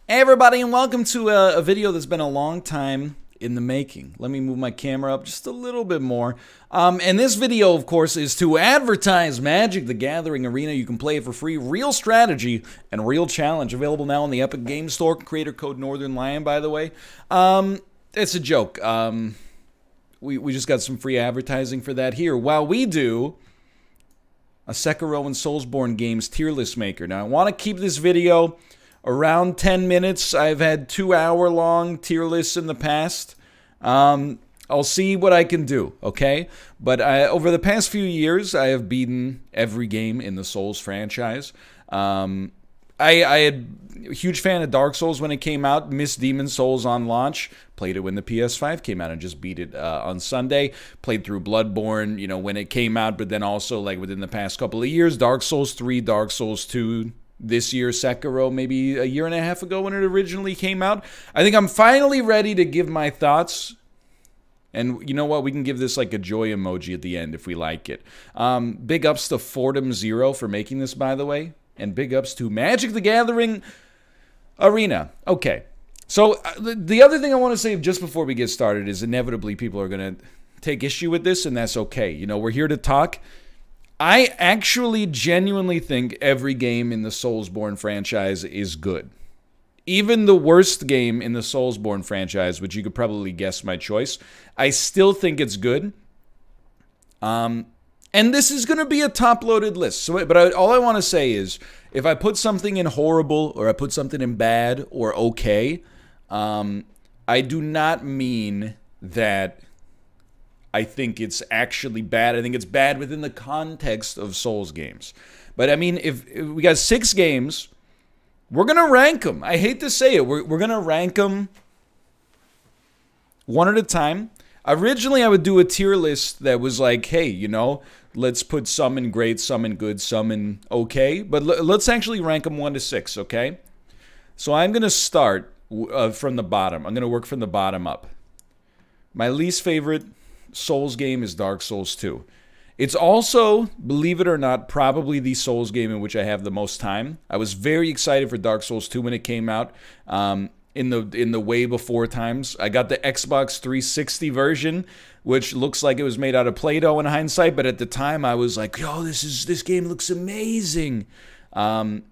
Hey everybody, and welcome to a video that's been a long time in the making. Let me move my camera up just a little bit more. And this video, of course, is to advertise Magic: The Gathering Arena. You can play it for free. Real strategy and real challenge. Available now on the Epic Games Store. Creator code Northern Lion, by the way. It's a joke. We just got some free advertising for that here. While we do a Sekiro and Soulsborne games tier list maker. Now, I want to keep this video around 10 minutes. I've had 2-hour-long tier lists in the past. I'll see what I can do, okay? But over the past few years, I have beaten every game in the Souls franchise. I had a huge fan of Dark Souls when it came out. Missed Demon Souls on launch. Played it when the PS5 came out and just beat it on Sunday. Played through Bloodborne, you know, when it came out, but then also like within the past couple of years, Dark Souls 3, Dark Souls 2, this year, Sekiro, maybe a year and a half ago when it originally came out. I think I'm finally ready to give my thoughts. And you know what? We can give this like a joy emoji at the end if we like it. Big ups to Fordham Zero for making this, by the way. And big ups to Magic: The Gathering Arena. Okay. So the other thing I want to say just before we get started is inevitably people are going to take issue with this, and that's okay. You know, we're here to talk. I actually genuinely think every game in the Soulsborne franchise is good. Even the worst game in the Soulsborne franchise, which you could probably guess my choice, I still think it's good. And this is going to be a top-loaded list. So, but all I want to say is, if I put something in horrible, or I put something in bad, or okay, I do not mean that I think it's actually bad. I think it's bad within the context of Souls games. But I mean, if we got 6 games, we're going to rank them. I hate to say it. We're going to rank them one at a time. Originally, I would do a tier list that was like, hey, you know, let's put some in great, some in good, some in okay. But let's actually rank them 1 to 6, okay? So I'm going to start from the bottom. I'm going to work from the bottom up. My least favorite Souls game is Dark Souls 2. It's also, believe it or not, probably the Souls game in which I have the most time. I was very excited for Dark Souls 2 when it came out. In the way before times, I got the Xbox 360 version, which looks like it was made out of Play-Doh in hindsight. But at the time, I was like, "Yo, this game looks amazing." I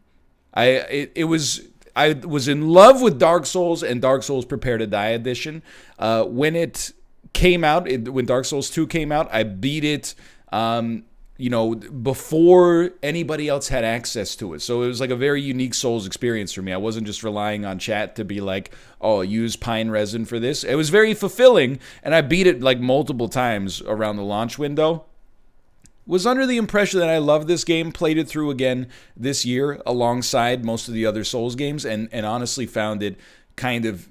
was in love with Dark Souls and Dark Souls Prepare to Die edition. When it came out, when Dark Souls 2 came out, I beat it, you know, before anybody else had access to it. So it was like a very unique Souls experience for me. I wasn't just relying on chat to be like, oh, use pine resin for this. It was very fulfilling, and I beat it like multiple times around the launch window. Was under the impression that I loved this game, played it through again this year alongside most of the other Souls games, and honestly found it kind of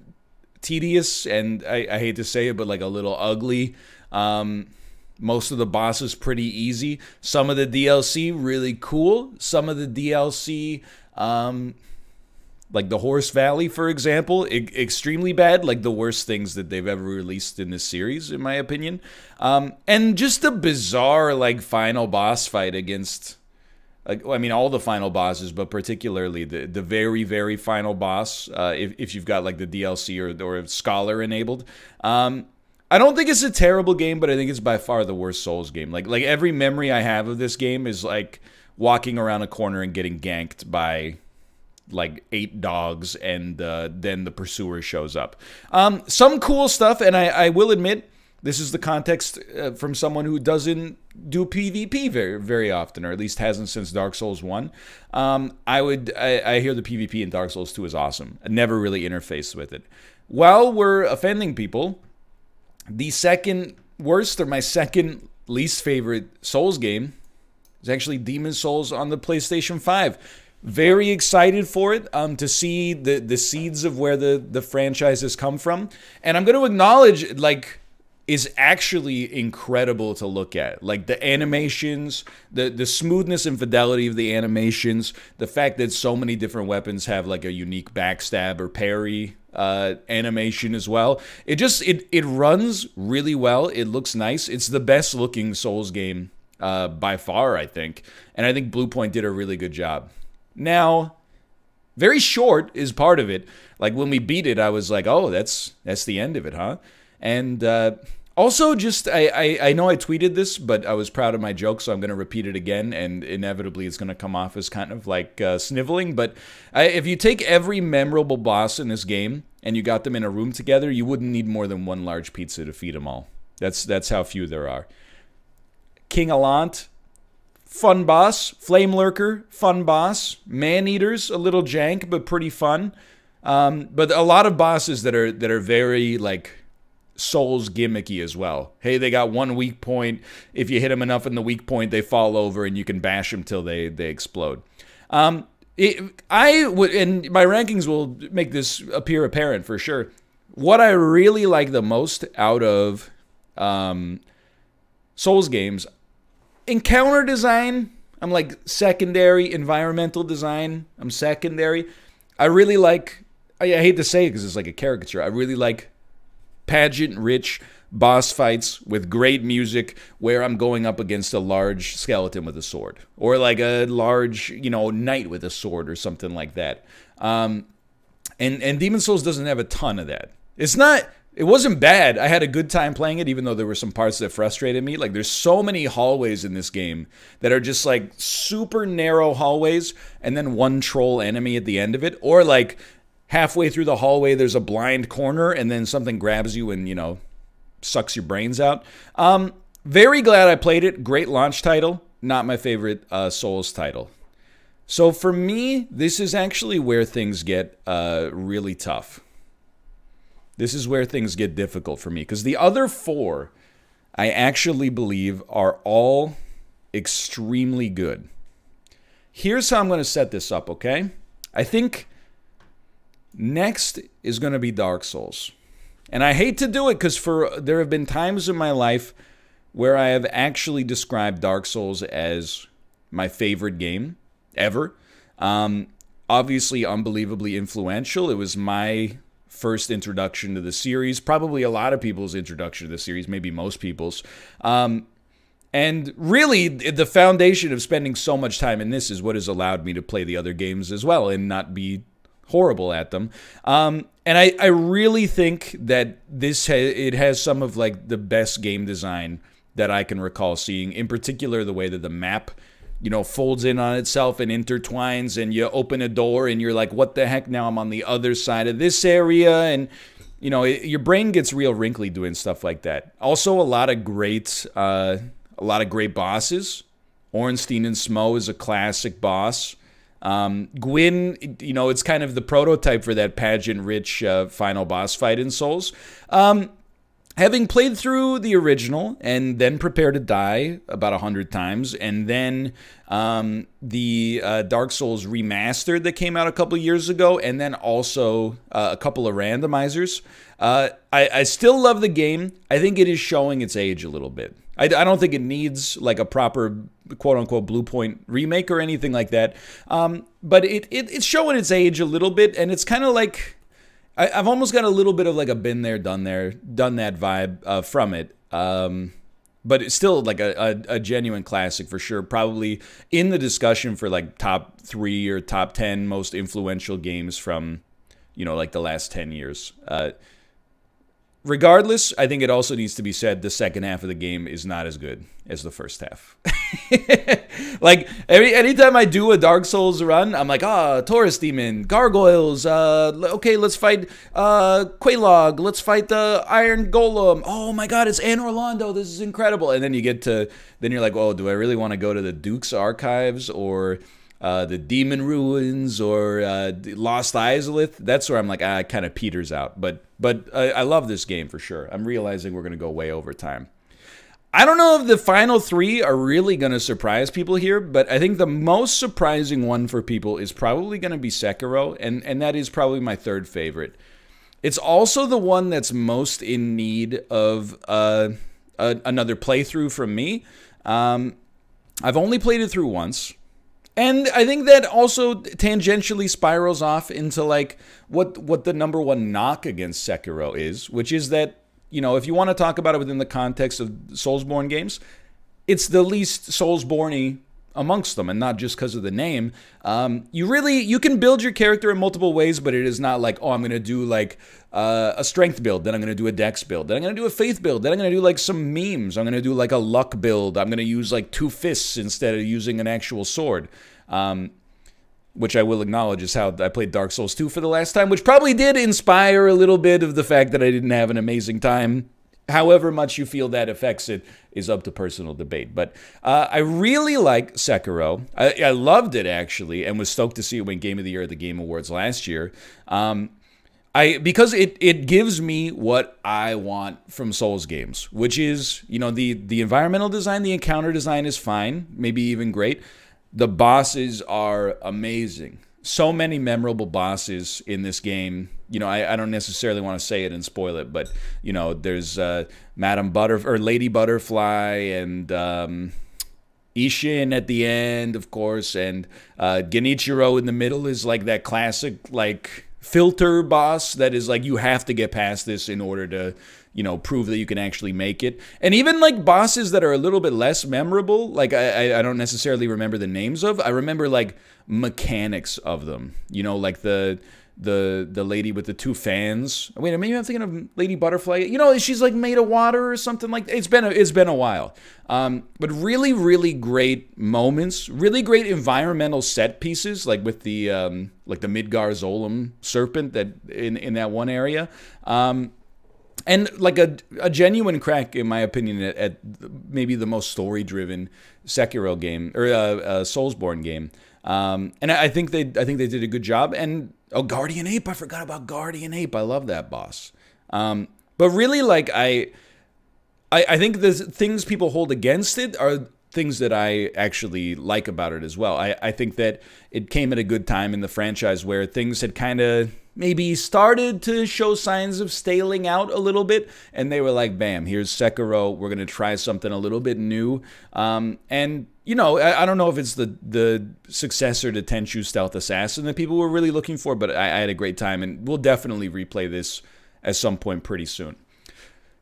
tedious, and I hate to say it, but like a little ugly. Most of the bosses pretty easy. Some of the DLC really cool. Some of the DLC, like the Horse Valley, for example, extremely bad. Like the worst things that they've ever released in this series, in my opinion. And just a bizarre like final boss fight against, like, I mean, all the final bosses, but particularly the very, very final boss, if you've got like the DLC or Scholar enabled. I don't think it's a terrible game, but I think it's by far the worst Souls game. Like every memory I have of this game is like walking around a corner and getting ganked by like 8 dogs, and then the pursuer shows up. Some cool stuff, and I will admit, this is the context from someone who doesn't do PvP very, very often, or at least hasn't since Dark Souls 1. I hear the PvP in Dark Souls 2 is awesome. I never really interfaced with it. While we're offending people, the second worst, or my second least favorite Souls game, is actually Demon Souls on the PlayStation 5. Very excited for it, to see the seeds of where the franchise has come from. And I'm going to acknowledge, like, is actually incredible to look at. Like the animations, the smoothness and fidelity of the animations, the fact that so many different weapons have like a unique backstab or parry animation as well. It runs really well. It looks nice. It's the best looking Souls game by far, I think. And I think Bluepoint did a really good job. Now, Very short is part of it. Like when we beat it, I was like, oh, that's the end of it, huh? And also, just I know I tweeted this, but I was proud of my joke, so I'm going to repeat it again, and inevitably it's going to come off as kind of like sniveling. But if you take every memorable boss in this game and you got them in a room together, you wouldn't need more than one large pizza to feed them all. That's how few there are. King Allant, fun boss. Flame Lurker, fun boss. Man-Eaters, a little jank, but pretty fun. But a lot of bosses that are very like Souls gimmicky as well. Hey, they got one weak point. If you hit them enough in the weak point, they fall over, and you can bash them till they explode. I would, and my rankings will make this appear apparent for sure. What I really like the most out of Souls games, encounter design, I'm like secondary. Environmental design, I'm secondary. I really like, I hate to say it because it's like a caricature, I really like pageant-rich boss fights with great music where I'm going up against a large skeleton with a sword. Or like a large, knight with a sword or something like that. And Demon's Souls doesn't have a ton of that. It wasn't bad. I had a good time playing it, even though there were some parts that frustrated me. Like, there's so many hallways in this game that are just, like, super narrow hallways and then one troll enemy at the end of it. Or, like, halfway through the hallway, there's a blind corner and then something grabs you and, sucks your brains out. Very glad I played it. Great launch title. Not my favorite Souls title. So, for me, this is actually where things get really tough. This is where things get difficult for me, because the other four, I actually believe, are all extremely good. Here's how I'm going to set this up, okay? I think next is going to be Dark Souls. And I hate to do it because there have been times in my life where I have actually described Dark Souls as my favorite game ever. Obviously, unbelievably influential. It was my first introduction to the series, probably a lot of people's introduction to the series, maybe most people's. And really, the foundation of spending so much time in this is what has allowed me to play the other games as well and not be horrible at them. And I really think that it has some of like the best game design that I can recall seeing. In particular, the way that the map folds in on itself and intertwines, and you open a door and you're like, what the heck, now I'm on the other side of this area, and your brain gets real wrinkly doing stuff like that. Also, a lot of great bosses. Ornstein and Smo is a classic boss. Gwyn, it's kind of the prototype for that pageant-rich final boss fight in Souls. Having played through the original and then Prepare to Die about 100 times, and then the Dark Souls remastered that came out a couple years ago, and then also a couple of randomizers, I still love the game. I think it is showing its age a little bit. I don't think it needs like a proper quote-unquote Blue Point remake or anything like that, but it's showing its age a little bit, and it's kind of like, I've almost got a little bit of like a been there, done that vibe from it. But it's still like a genuine classic for sure. Probably in the discussion for like top 3 or top 10 most influential games from, like the last 10 years. Regardless, I think it also needs to be said the second half of the game is not as good as the first half. Like, anytime I do a Dark Souls run, I'm like, Taurus Demon, Gargoyles, okay, let's fight Quelaag, let's fight the Iron Golem. Oh my god, it's Anne Orlando, this is incredible. And then then you're like, oh, do I really want to go to the Duke's Archives or the Demon Ruins or Lost Izalith? That's where I'm like, it kind of peters out. But I love this game for sure. I'm realizing we're going to go way over time. I don't know if the final 3 are really going to surprise people here, but I think the most surprising one for people is probably going to be Sekiro, and that is probably my third favorite. It's also the one that's most in need of another playthrough from me. I've only played it through once. And I think that also tangentially spirals off into like what the number one knock against Sekiro is, which is that, if you want to talk about it within the context of Soulsborne games, it's the least Soulsborne-y amongst them, and not just because of the name. You can build your character in multiple ways, but it is not like, oh, I'm going to do like a strength build, then I'm going to do a dex build, then I'm going to do a faith build, then I'm going to do like some memes, I'm going to do like a luck build, I'm going to use like 2 fists instead of using an actual sword. Which I will acknowledge is how I played Dark Souls 2 for the last time, which probably did inspire a little bit of the fact that I didn't have an amazing time. However much you feel that affects it is up to personal debate. But I really like Sekiro. I loved it, actually, and was stoked to see it win Game of the Year at the Game Awards last year. Because it gives me what I want from Souls games, which is, you know, the environmental design, the encounter design is fine, maybe even great. The bosses are amazing. So many memorable bosses in this game. You know, I don't necessarily want to say it and spoil it, but, you know, there's Lady Butterfly and Ishin at the end, of course, and Genichiro in the middle is like that classic, like, filter boss that is like, you have to get past this in order to, you know, prove that you can actually make it. And even like bosses that are a little bit less memorable, like I don't necessarily remember the names of. I remember like mechanics of them. You know, like the lady with the 2 fans. Wait, maybe I'm thinking of Lady Butterfly. You know, she's like made of water or something like that. It's been a while. But really, really great moments. Really great environmental set pieces, like with the Midgar Zolom serpent that in that one area. And like a genuine crack, in my opinion, at maybe the most story-driven Sekiro game or Soulsborne game. And I think they did a good job. And oh, Guardian Ape! I forgot about Guardian Ape. I love that boss. But really, like I think the things people hold against it are things that I actually like about it as well. I think that it came at a good time in the franchise where things had kind of maybe started to show signs of staling out a little bit, and they were like, bam, here's Sekiro, we're going to try something a little bit new. And, you know, I don't know if it's the successor to Tenchu Stealth Assassin that people were really looking for, but I had a great time, and we'll definitely replay this at some point pretty soon.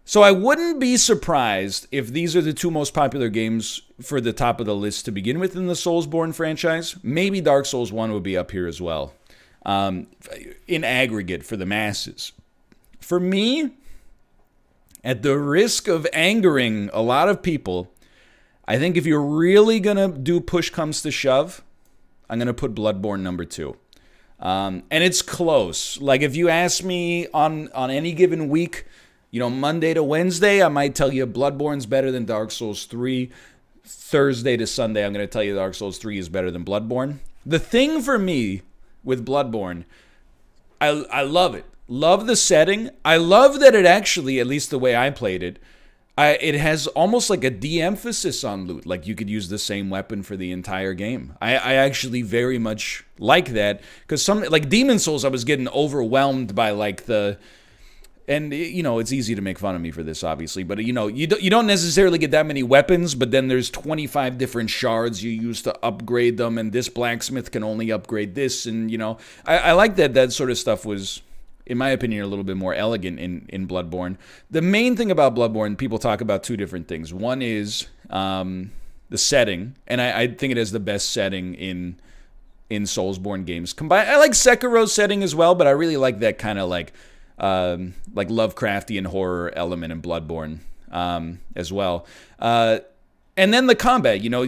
So I wouldn't be surprised if these are the 2 most popular games for the top of the list to begin with in the Soulsborne franchise. Maybe Dark Souls 1 would be up here as well. In aggregate for the masses. For me, at the risk of angering a lot of people, I think if you're really going to do push comes to shove, I'm going to put Bloodborne number 2. And it's close. Like if you ask me on any given week, you know, Monday to Wednesday, I might tell you Bloodborne's better than Dark Souls 3. Thursday to Sunday, I'm going to tell you Dark Souls 3 is better than Bloodborne. The thing for me with Bloodborne, I love it. Love the setting. I love that it actually, at least the way I played it, it has almost like a de-emphasis on loot. Like you could use the same weapon for the entire game. I actually very much like that, because like Demon Souls, I was getting overwhelmed by like and, you know, it's easy to make fun of me for this, obviously. But, you know, you don't necessarily get that many weapons, but then there's 25 different shards you use to upgrade them, and this blacksmith can only upgrade this. And, you know, I like that sort of stuff was, in my opinion, a little bit more elegant in Bloodborne. The main thing about Bloodborne, people talk about 2 different things. One is the setting, and I think it has the best setting in Soulsborne games. I like Sekiro's setting as well, but I really like that kind of like Lovecraftian horror element in Bloodborne as well. And then the combat, you know,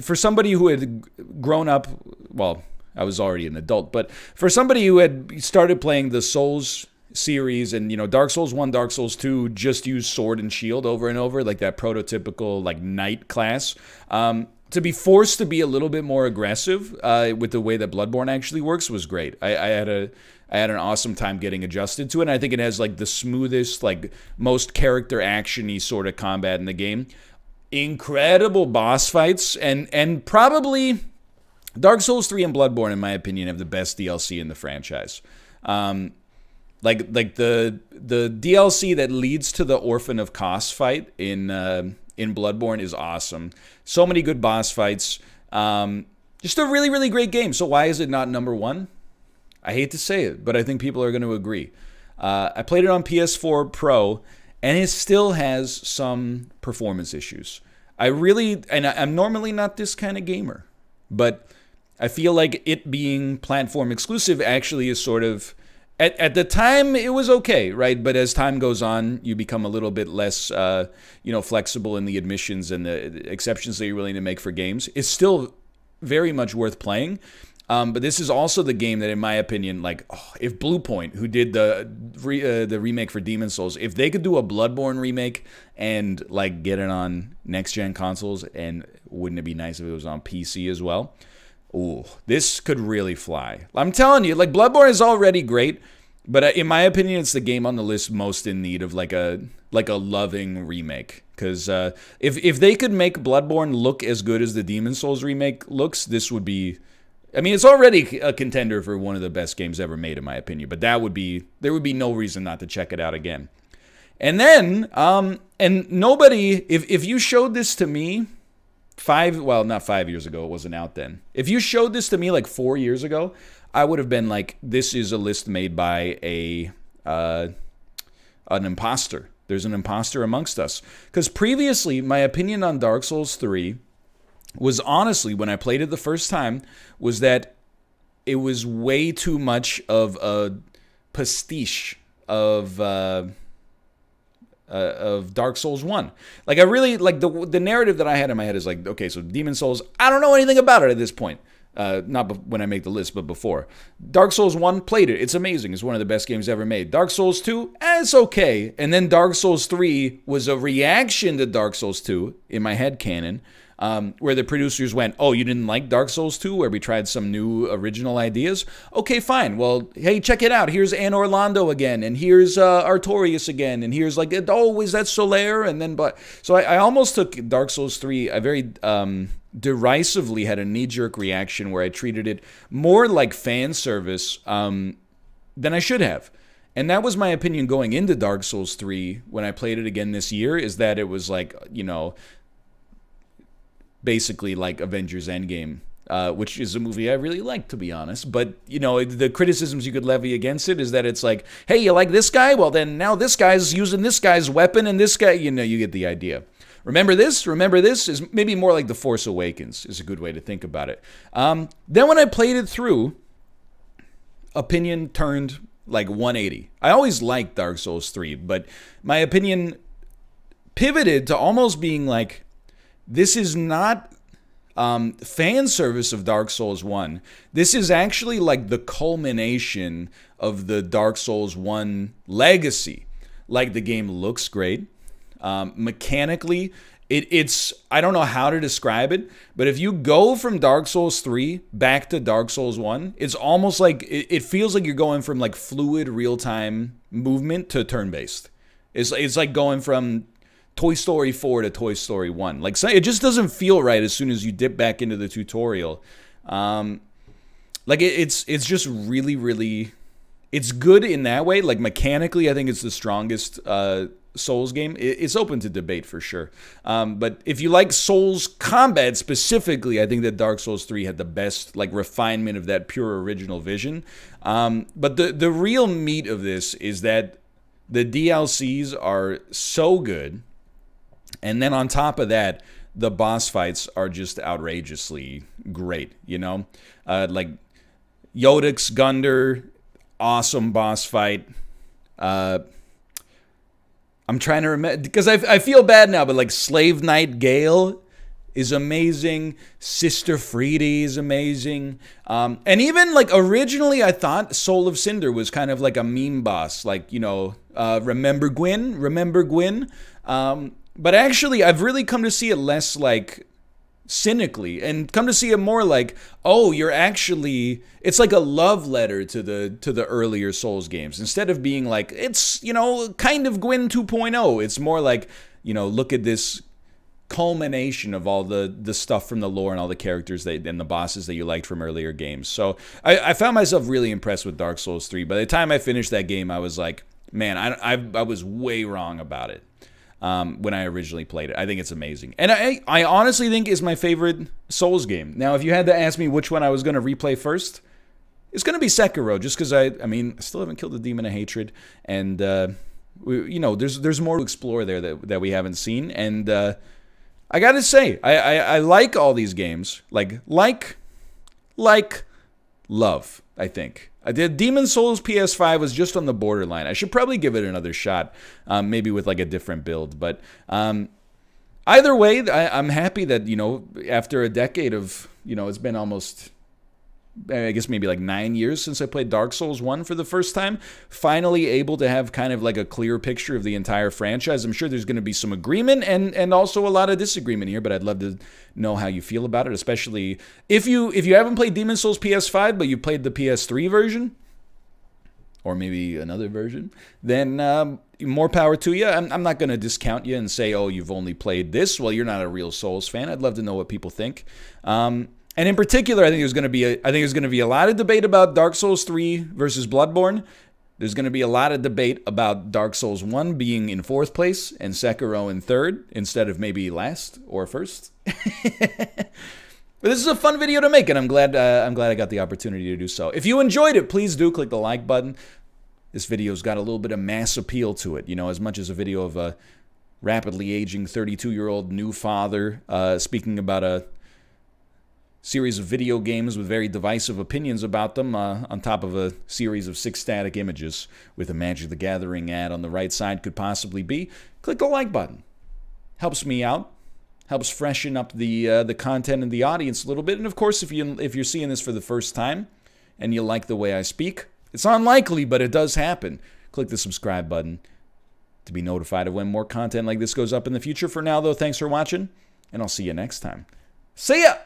for somebody who had grown up, well, I was already an adult, but for somebody who had started playing the Souls series and, you know, Dark Souls 1, Dark Souls 2 just used sword and shield over and over, like that prototypical, like, knight class, to be forced to be a little bit more aggressive with the way that Bloodborne actually works was great. I had an awesome time getting adjusted to it, and I think it has like the smoothest, like most character action-y sort of combat in the game. Incredible boss fights, and probably Dark Souls 3 and Bloodborne, in my opinion, have the best DLC in the franchise. Like the DLC that leads to the Orphan of Kos fight in Bloodborne is awesome. So many good boss fights. Just a really, really great game. So why is it not number 1? I hate to say it, but I think people are going to agree. I played it on PS4 Pro, and it still has some performance issues. I'm normally not this kind of gamer, but I feel like it being platform exclusive actually is sort of, at the time it was okay, right? But as time goes on, you become a little bit less, flexible in the admissions and the exceptions that you're willing to make for games. It's still very much worth playing. But this is also the game that, in my opinion, like, if Bluepoint, who did the remake for Demon's Souls, if they could do a Bloodborne remake and like get it on next-gen consoles, and wouldn't it be nice if it was on PC as well? Ooh, this could really fly. I'm telling you, like, Bloodborne is already great, but in my opinion, it's the game on the list most in need of like a loving remake. Because if they could make Bloodborne look as good as the Demon's Souls remake looks, this would be, I mean, it's already a contender for one of the best games ever made, in my opinion. But there would be no reason not to check it out again. And then, and nobody, if you showed this to me not 5 years ago, it wasn't out then. If you showed this to me like 4 years ago, I would have been like, this is a list made by an imposter. There's an imposter amongst us. Because previously, my opinion on Dark Souls 3 was honestly, when I played it the first time, was that it was way too much of a pastiche of Dark Souls 1. Like, I really, like, the narrative that I had in my head is like, okay, so Demon's Souls, I don't know anything about it at this point. Not when I make the list, but before. Dark Souls 1, played it. It's amazing. It's one of the best games ever made. Dark Souls 2, it's okay. And then Dark Souls 3 was a reaction to Dark Souls 2 in my head canon, where the producers went, oh, you didn't like Dark Souls 2, where we tried some new original ideas? Okay, fine. Well, hey, check it out. Here's Anne Orlando again, and here's Artorias again, and here's like, oh, is that Solaire? And then, so I almost took Dark Souls 3, I very derisively had a knee-jerk reaction where I treated it more like fan service than I should have. And that was my opinion going into Dark Souls 3 when I played it again this year, is that it was like, basically like Avengers Endgame, which is a movie I really like, to be honest. But, the criticisms you could levy against it is that it's like, hey, you like this guy? Well, then now this guy's using this guy's weapon, and this guy, you get the idea. Remember this? Remember this? Is maybe more like The Force Awakens is a good way to think about it. Then when I played it through, opinion turned like 180. I always liked Dark Souls 3, but my opinion pivoted to almost being like, this is not fan service of Dark Souls 1. This is actually like the culmination of the Dark Souls 1 legacy. Like, the game looks great. Mechanically, it's, I don't know how to describe it, but if you go from Dark Souls 3 back to Dark Souls 1, it's almost like, it feels like you're going from like fluid real-time movement to turn-based. It's like going from Toy Story 4 to Toy Story 1. Like, it just doesn't feel right as soon as you dip back into the tutorial. Like, it's just really, really, it's good in that way. Like, mechanically, I think it's the strongest Souls game. It's open to debate for sure. But if you like Souls combat specifically, I think that Dark Souls 3 had the best like refinement of that pure original vision. But the real meat of this is that the DLCs are so good. And then on top of that, the boss fights are just outrageously great, like Yodix Gunder, awesome boss fight. I'm trying to remember, because I feel bad now, but like Slave Knight Gale is amazing. Sister Friede is amazing. And even like originally I thought Soul of Cinder was kind of like a meme boss, like, remember Gwyn? Remember Gwyn? But actually I've really come to see it less like cynically and come to see it more like, oh, you're actually, it's like a love letter to the earlier Souls games. Instead of being like, it's, kind of Gwyn 2.0, it's more like, look at this culmination of all the stuff from the lore and all the characters and the bosses that you liked from earlier games. So I found myself really impressed with Dark Souls 3. By the time I finished that game, I was like, man, I was way wrong about it. When I originally played it. I think it's amazing. And I honestly think it's my favorite Souls game. Now, if you had to ask me which one I was going to replay first, it's going to be Sekiro, just because I still haven't killed the Demon of Hatred, and there's more to explore there that we haven't seen, and I gotta say, I like all these games. Love, I think. I did Demon's Souls PS5 was just on the borderline. I should probably give it another shot, maybe with like a different build. But either way, I'm happy that, you know, after a decade of, you know, it's been almost, I guess maybe like 9 years since I played Dark Souls 1 for the first time, finally able to have kind of like a clear picture of the entire franchise. I'm sure there's going to be some agreement and also a lot of disagreement here, but I'd love to know how you feel about it, especially if you haven't played Demon's Souls PS5, but you played the PS3 version, or maybe another version, then more power to you. I'm not going to discount you and say, oh, you've only played this. Well, you're not a real Souls fan. I'd love to know what people think. And in particular, I think there's going to be a lot of debate about Dark Souls 3 versus Bloodborne. There's going to be a lot of debate about Dark Souls 1 being in 4th place and Sekiro in 3rd instead of maybe last or 1st. But this is a fun video to make, and I'm glad I got the opportunity to do so. If you enjoyed it, please do click the like button. This video's got a little bit of mass appeal to it, you know, as much as a video of a rapidly aging 32-year-old new father speaking about a series of video games with very divisive opinions about them on top of a series of 6 static images with a Magic the Gathering ad on the right side could possibly be. Click the like button. Helps me out. Helps freshen up the content and the audience a little bit. And of course, if you're seeing this for the first time and you like the way I speak, it's unlikely, but it does happen. Click the subscribe button to be notified of when more content like this goes up in the future. For now, though, thanks for watching, and I'll see you next time. See ya!